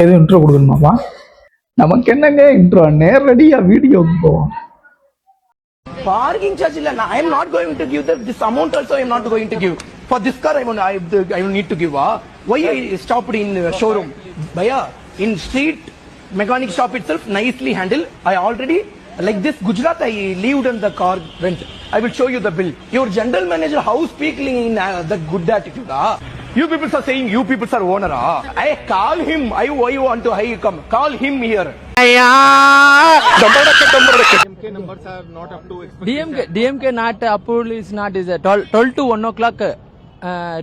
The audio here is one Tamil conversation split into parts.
எதுவும் இன்ட்ரோ கொடுக்கணுமாப்பா? நமக்கு என்னங்க இன்ட்ரோ, நேரடியா வீடியோ போவோம். Parking charge illa na. I am not going to give this amount also. I am not going to give for this car. I will need to give. Why I stopped in showroom? Bhaiya, in street mechanic shop itself nicely handled. I already like this Gujarat. I lived on the car rent. I will show you the bill. Your general manager how speaking in the good attitude. You people are saying you people are owner. I call him. I want to come. Call him here. DMK not approval is not is 12 to 1 o'clock.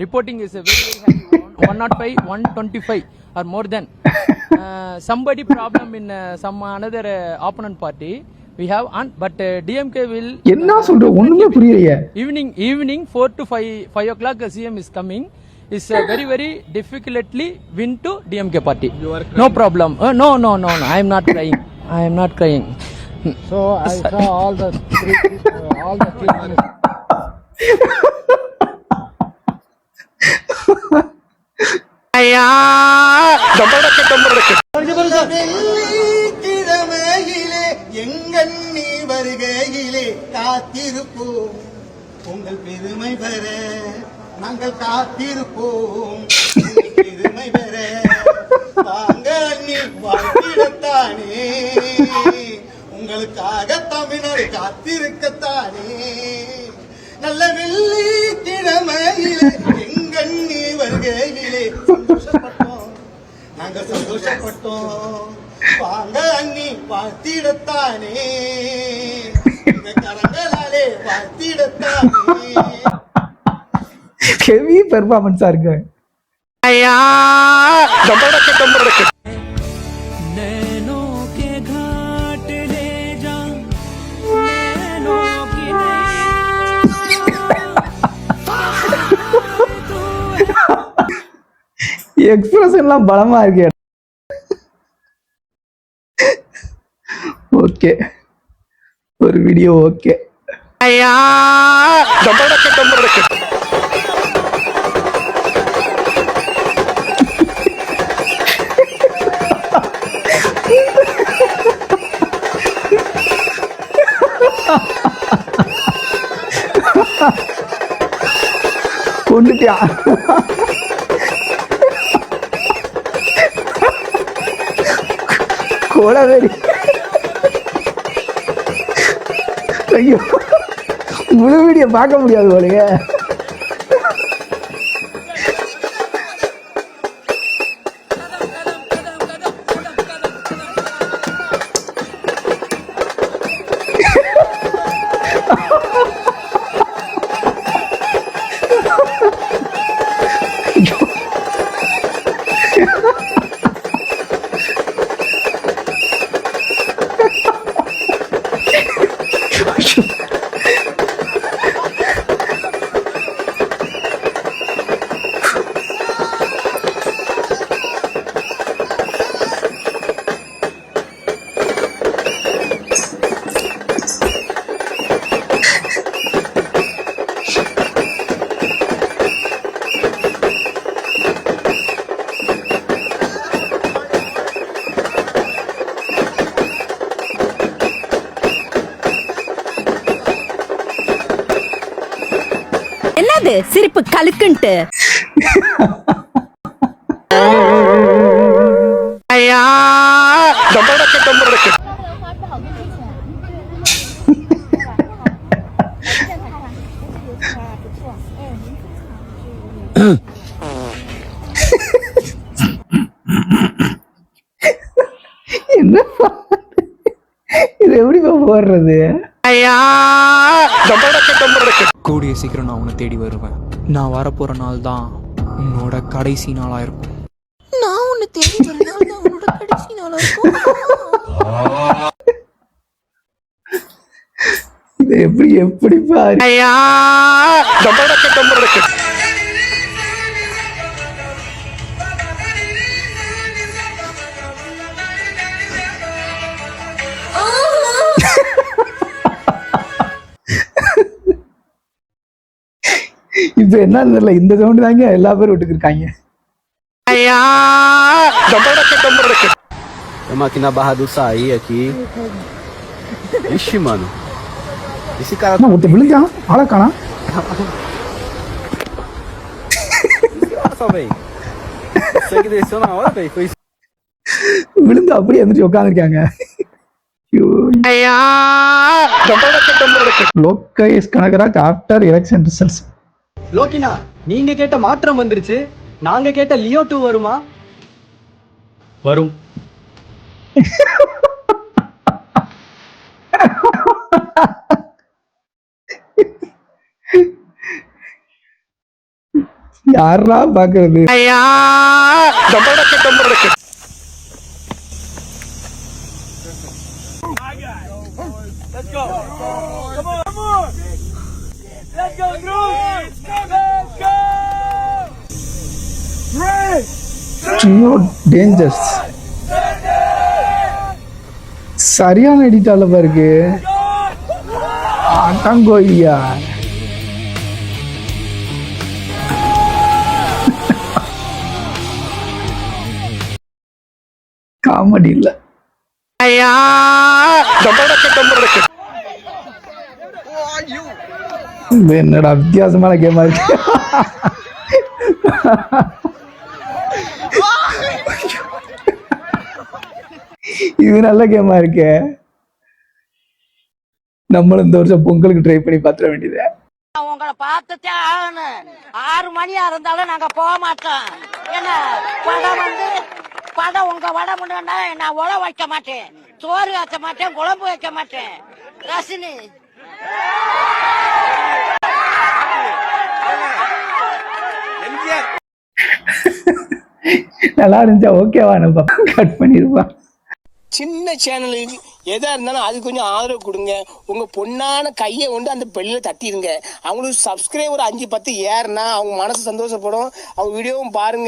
Reporting is very high, 105, 125 or more than. Somebody problem in some another opponent party we have on, but DMK will. என்ன சொல்ற ஒண்ணுமே புரியலையே. Evening 4 to 5 o'clock CM is coming. Is very difficultly win to DMK party. No problem. No. I am not crying. So I saw all the three. வெள்ளிக்கிழமையிலே எங்கண்ணி வருகையிலே காத்திருப்போம் உங்கள் பெருமை பெற நாங்கள் காத்திருப்போம் பெருமை பெற வாங்க அண்ணி வாழ்த்திடத்தானே உங்களுக்காக தமிழ்நாடு காத்திருக்கத்தானே நல்ல வெள்ளிக்கிழமையிலே எங்கண்ணி வருகையிலே சந்தோஷப்பட்டோம் நாங்கள் சந்தோஷப்பட்டோம் வாங்க அண்ணி வாழ்த்திடத்தானே இந்த கரங்களாலே வாழ்த்திடத்தானே. ஹெவி பெர்ஃபார்மன்ஸா இருக்கு. எக்ஸ்பிரஷன் எல்லாம் பலமா இருக்கு. ஓகே, ஒரு வீடியோ ஓகே. கொண்டுட்டியா? கோலவேரி. ஐயோ, முழு வீடியோ பார்க்க முடியாது போலங்க. என்னது சிரிப்பு கலுக்குன்ட்டு? என்ன இது எப்படி போடுறது? கூடிய சீக்கிரம் நான் உன்னை தேடி வருவேன். நான் வரப்போற நாள் தான் உன்னோட கடைசி நாளா இருக்கும். நான் உன்னை தேடி வர நாள் தான் உன்னோட கடைசி நாளா இருக்கும். இது எப்படி பாரு. இப்ப என்ன தெரியல, இந்த சவுண்ட் தாங்க எல்லா பேரும் விட்டுக்கிருக்காங்க. Estamos aqui na Barra do Saí aqui. Ixi, mano. Esse cara அண்ணா, ஒருத்தன் விழுந்தான் ஆளை காணா. só, velho. Você que desceu na hora, velho. Foi isso. விழுந்து அப்படியே எந்திரிச்சு உட்காந்துருக்காங்க. Lokesh Kanagaraj after election results. லோக்கினா, நீங்க கேட்ட மாற்றம் வந்துருச்சு. நாங்க கேட்ட லியோ 2 வருமா? வரும். யாரா பாக்குறது? டேஞ்சர்ஸ் சரியான எடிட்டால பாருக்கு. அடங்கோய்யா. காமெடி இல்ல. இது என்னடா வித்தியாசமான கேமா இருக்கு. இது நல்ல கேமா இருக்கு. நம்மளும் இந்த வருஷம் பொங்கலுக்கு ட்ரை பண்ணி பார்த்துட வேண்டியது. உங்களை பார்த்துட்டே ஆகணும். 6 மணியா இருந்தாலும் நாங்க போக மாட்டோம். என்ன படம் உங்க வடை முன்னா நான் உழ வைக்க மாட்டேன், சோறு வைக்க மாட்டேன், குழம்பு வைக்க மாட்டேன். ரசினி நல்லா இருந்துச்சா? ஓகேவா? நம்ம கட் பண்ணிருப்பான். சின்ன சேனலுக்கு எதா இருந்தாலும் அது கொஞ்சம் ஆதரவு கொடுங்க. உங்க பொண்ணான கையை கொண்டு அந்த பெல்லில தட்டிடுங்க. அவங்களுக்கு சப்ஸ்கிரைபர் 5-10 ஏறுனா அவங்க மனசு சந்தோஷப்படும். அவங்க வீடியோவும் பாருங்க.